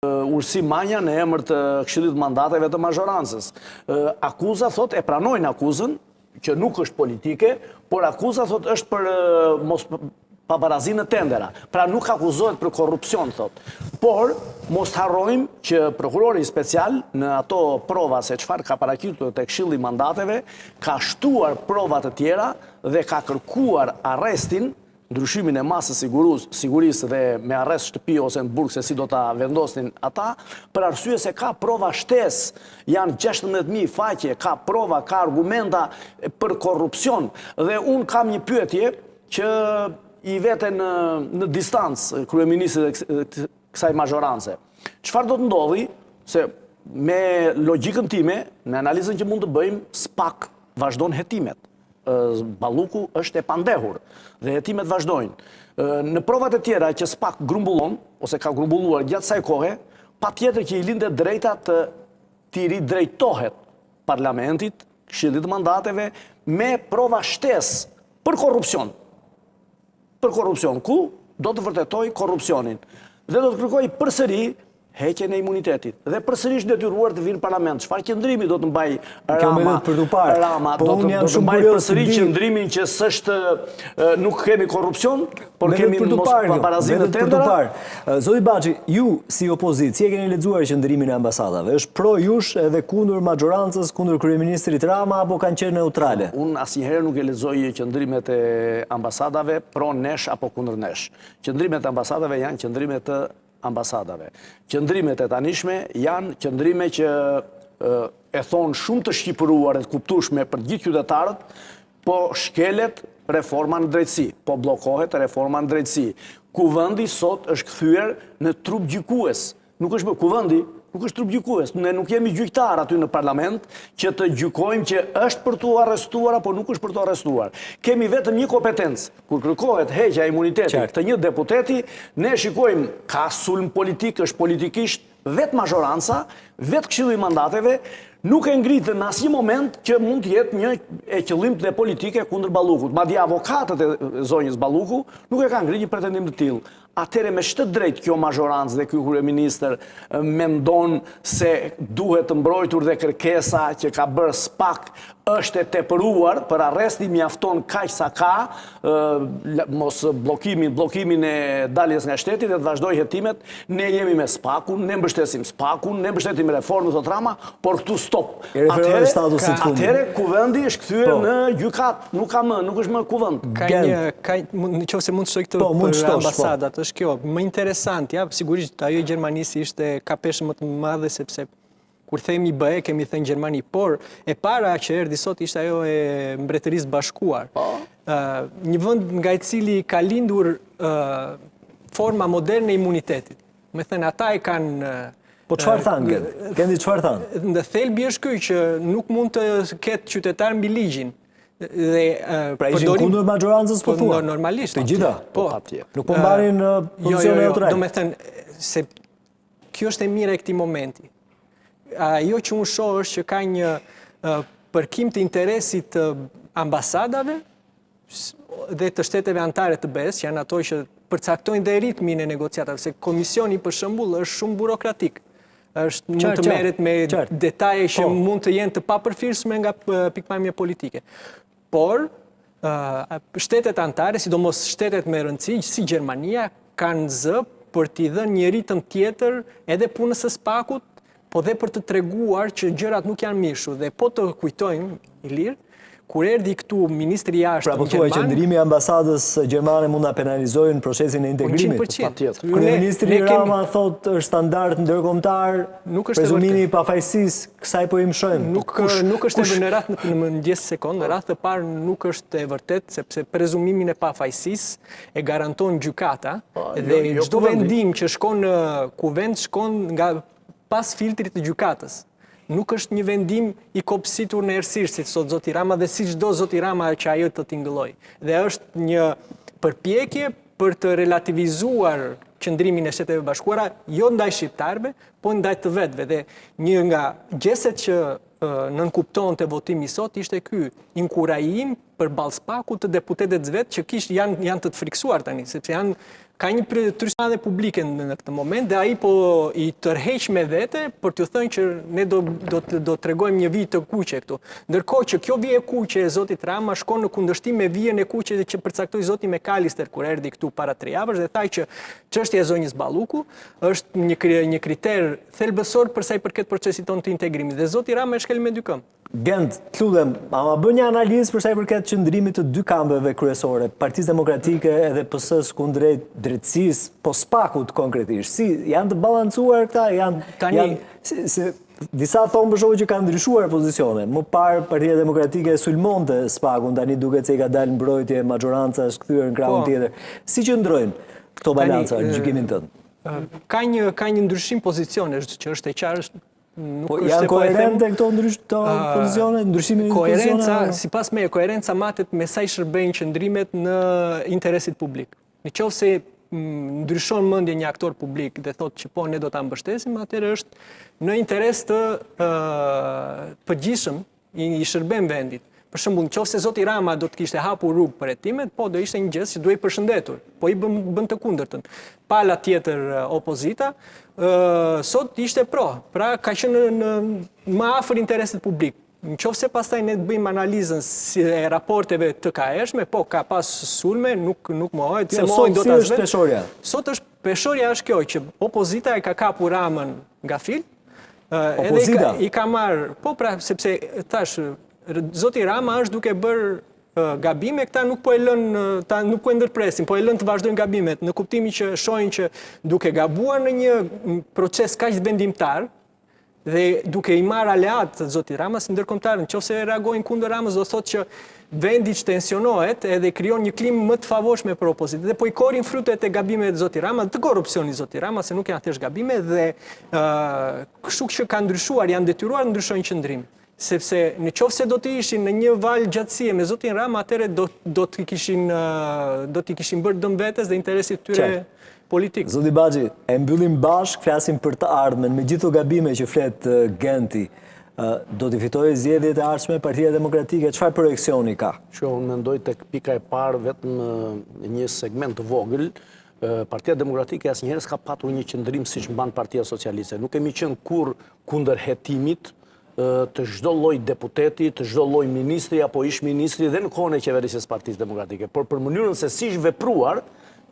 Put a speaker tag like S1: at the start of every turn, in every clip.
S1: Ursi Manja në emër të Këshillit të Mandateve të Mazhorancës. Akuza thot e pranojnë akuzën, që nuk është politike, por akuza thot është për mos paparazinë tendera. Pra nuk akuzohet për korrupsion, thot. Por, mos harrojmë që prokurori special në ato prova se çfarë ka paraqitur te Këshilli i Mandateve, ka shtuar prova të tjera dhe ka kërkuar arrestin, ndryshimin e masës sigurisë dhe me arrest shtëpi ose në burg se si do ta vendosnin ata, për arsye se ka prova shtesë, janë 16.000 faqe, ka prova, ka argumenta për korrupsion. Dhe unë kam një pyetje që i vete në distancë kryeministrit e kësaj mazhorance. Çfarë do të ndodhi se me logjikën time, me analizën që mund të bëjmë, SPAK vazhdon hetimet. Balluku është e pandehur dhe hetimet vazhdojnë. Në provat e tjera që SPAK grumbullon, ose ka grumbulluar gjatë saj kohe, patjetër që i linde drejta të t'i drejtohet parlamentit, Këshillit të Mandateve, me prova shtesë për korrupsion. Për korrupsion, ku do të vërtetoj korrupsionin. Dhe do të kërkoj përsëri heqjen e imunitetit. Dhe përsëri është detyruar të vinë në parlament. Çfarë qëndrimi do të mbaj Rama? Do të mbaj përsëri qëndrimin që s'është nuk kemi korrupsion, por kemi mos paparazinë të tendera.
S2: Zoti Baxhi, ju si opozicië e keni lexuar qëndrimin e ambasadave. Është pro jush edhe kundër mazhorancës, kundër kryeministrit Rama apo kanë qenë neutrale?
S1: Unë asnjëherë nuk e lexoj qëndrimet e ambasadave pro nesh apo kundër nesh. Qëndrimet e ambasadave janë qëndrimet të ambasadave. Qëndrimet e tanishme janë qëndrime që e thonë shumë të shqipëruar e të kuptueshme për gjithë qytetarët, po shkelet reforma në drejtësi, po bllokohet reforma në drejtësi. Kuvendi sot është kthyer në trup gjykues. Nuk është më kuvendi, nuk është trup gjykues. Ne nuk jemi gjyqtar aty në parlament që të gjykojmë që është për t'u arrestuar apo nuk është për t'u arrestuar. Kemi vetëm një kompetencë. Kur kërkohet heqja e imunitetit të një deputeti, ne shikojmë ka sulm politik, është politikisht vetë mazhoranca, vetë Këshilli i Mandateve, nuk e ngritën në asnjë moment që mund të jetë një e qëllimit dhe politike kundër Ballukut. Madje avokatët e zonjës Balluku nuk e kanë ngritur një pretendim të tillë. Atëre me çdo drejt kjo mazhorancë dhe ky kryeministër mendon se duhet të mbrojtur dhe kërkesa që ka bërë SPAK është e tepëruar, për arresti mjafton kaq sa ka, mos bllokimin e daljes nga shteti dhe të vazhdoj hetimet. Ne jemi me SPAK-un, ne mbështesim SPAK-un, ne mbështesim reformën e Rama, por këtu stop. Atëre kuvendi është kthyer në gjykat, nuk është më kuvend.
S3: Nëse mund të shoj këtë për ambasadat, është kjo më interesant, ja, sigurisht ajo e Gjermanisë ishte kapeshë më të madhe sepse kur themi BE kemi thënë Gjermani, por e para që erdhi sot ishte ajo e Mbretërisë Bashkuar. Një vend nga i cili ka lindur forma moderne e imunitetit. Me thënë ata e kanë.
S2: Po çfarë thanë? Kendi çfarë thanë?
S3: Në thelbi është ky që nuk mund të ketë qytetar mbi ligjin.
S2: Pra ishin kundër mazhorancës po thua?
S3: Normalisht.
S2: Të gjitha?
S3: Po.
S2: Nuk po mbarin pozicione neutrale.
S3: Do me thënë se kjo është e mira e këtij momenti. Ajo që unë shoh është që ka një përkim të interesit të ambasadave dhe të shteteve anëtare të BE-s, janë ato që përcaktojnë dhe ritmin e negociatave, se komisioni për shembull është shumë burokratik. Mund të merret me detaje që mund të jenë të papërfillshme nga pikpamje politike. Por shtetet anëtare, sidomos shtetet me rëndësi si Gjermania, kanë zë për t'i dhënë një ritëm tjetër edhe punës së SPAK-ut, po dhe për të treguar që gjërat nuk janë mishu. Dhe po të kujtojmë, Ilir, kur erdhi këtu ministri i jashtëm
S2: gjerman. Pra po thuaj qëndrimi i ambasadës gjermane mund ta penalizojnë procesin e integrimit.
S3: 100%.
S2: Kryeministri Rama thotë është standard ndërkombëtar, prezumimi i pafajësisë, kësaj po i mshojmë.
S3: Nuk është edhe në radhë në mëngjes sekond, në radhë të parë nuk është e vërtet, sepse prezumimin e pafajësisë e garanton gjykata dhe çdo vendim që shkon në kuvend shkon nga pas filtrit të gjykatës. Nuk është një vendim i kopësitur në errësirë, si thot zoti Rama dhe si çdo zoti Rama që ajo të tingëlloj. Dhe është një përpjekje për të relativizuar qëndrimin e Shteteve Bashkuara, jo ndaj shqiptarëve, po ndaj të vetëve. Dhe një nga gjeset që nënkuptonte votimi sot ishte ky inkurajim përballë SPAK-ut të deputetëve vetë që janë të friksuar tani, sepse janë ka një tryshmadhe publike në këtë moment dhe ai po i tërheq me vete për t'ju thënë që ne do tregojmë një vijë të kuqe këtu. Ndërkohë që kjo vijë e kuqe e zotit Rama shkon në kundërshtim me vijën e kuqe që përcaktoi zoti McAllister kur erdhi këtu para 3 javësh dhe thaj që çështja e zonjës Balluku është një kriter thelbësor për sa i përket procesit tonë të integrimit dhe zoti Rama e shkel me dy këmbë.
S2: Gent, të lutem, ama bën një analizë për sa i përket qëndrimit të dy kambeve kryesore, Partisë Demokratike edhe PS-s kundrejt drejtësisë, po SPAK-ut konkretisht. Si janë të balancuar këta? Disa thonë për shkak që kanë ndryshuar pozicione. Më parë Partia Demokratike sulmonte SPAK-un, tani duket se i ka dalë mbrojtje, majoranca është kthyer në krahun tjetër. Si qëndrojnë këto balanca në gjykimin tënd?
S3: Ka një ndryshim pozicionesh që është e qartë.
S2: Po janë koherente këto pozicione, ndryshimin e pozicione?
S3: Koherenca, sipas me, koherenca matet me sa i shërbejnë qëndrimet në interesit publik. Nëse ndryshon mendje një aktor publik dhe thotë që po ne do ta mbështesim, atëherë është në interes të përgjithshëm i shërben vendit. Për shembull, nëse zoti Rama do të kishte hapur rrugë për hetimet, po do ishte një gjë që duhej përshëndetur, po i bën të kundërtën. Pala tjetër opozita, sot ishte pro, pra ka qenë më afër interesit publik. Nëse pastaj ne bëjmë analizën e raporteve të KE-shme, po ka pas sulme, nuk mohohet se mohojnë do ta zvet.
S2: Sot është peshorja?
S3: Sot është peshorja është kjo që opozita e ka kapur Ramën nga fil,
S2: opozita
S3: i ka marrë, po pra sepse thash zoti Rama është duke bërë gabime, këta nuk po e ndërpresin, po e lën të vazhdojnë gabimet, në kuptimin që shohin që duke gabuar në një proces kaq vendimtar dhe duke i marrë aleat zoti Ramas ndërkombëtar, nëse reagojnë kundër Ramës do thotë që vendi që tensionohet edhe krijon një klimë më të favorshme për opozitën dhe po i korrin frutet e gabimeve të zoti Rama, të korrupsionit zoti Rama, se nuk janë thjesht gabime dhe kështu që kanë ndryshuar, janë detyruar të ndryshojnë qëndrim. Sepse në qoftë se do të ishin në një valë gjatësie me zotin Rama, atëherë do t'i kishin bërë dëm vetes dhe interesit tyre politik.
S2: Zoti Baxhi, e mbyllim bashkë, flasim për të ardhmen me gjithë gabime që flet Genti. Do t'i fitojë zgjedhjet e ardhshme Partia Demokratike, çfarë projeksioni ka?
S1: Unë mendoj tek pika e parë vetëm një segment të vogël. Partia Demokratike asnjëherë s'ka patur një qëndrim siç mban Partia Socialiste. Nuk kemi qenë kurrë kundër hetimit të çdo lloj deputeti, të çdo lloj ministri apo ish ministri dhe në kohën e qeverisjes Partisë Demokratike, por për mënyrën se si është vepruar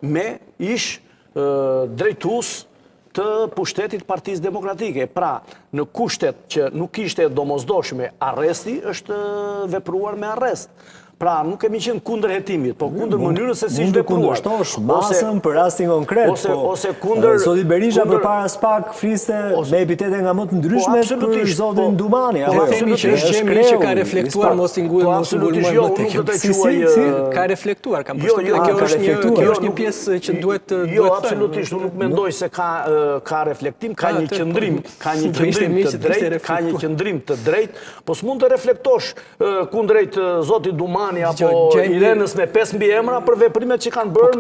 S1: me ish drejtues të pushtetit Partisë Demokratike. Pra, në kushtet që nuk ishte domosdoshme arresti, është vepruar me arrest. Pra, nuk kemi qenë kundër hetimit, po kundër mënyrën se si është vepruar.
S2: Mund të kundërshtosh masën për rastin konkret,
S1: ose kundër
S2: zoti Berisha përpara SPAK fliste me epitete nga më të ndryshme për zotin Dumani.
S3: Po themi që është gjë që ka reflektuar mos i ngulmojmë më tek. Ka reflektuar, kam përshtypjen kjo është një pjesë që duhet të
S1: Jo, absolutisht, unë nuk mendoj se ka reflektim, ka një qëndrim të drejtë, ka një qëndrim të drejtë, po s'mund të reflektosh kundrejt zotit Dumani apo Irenës me 5 mbi emra për veprimet që kanë bërë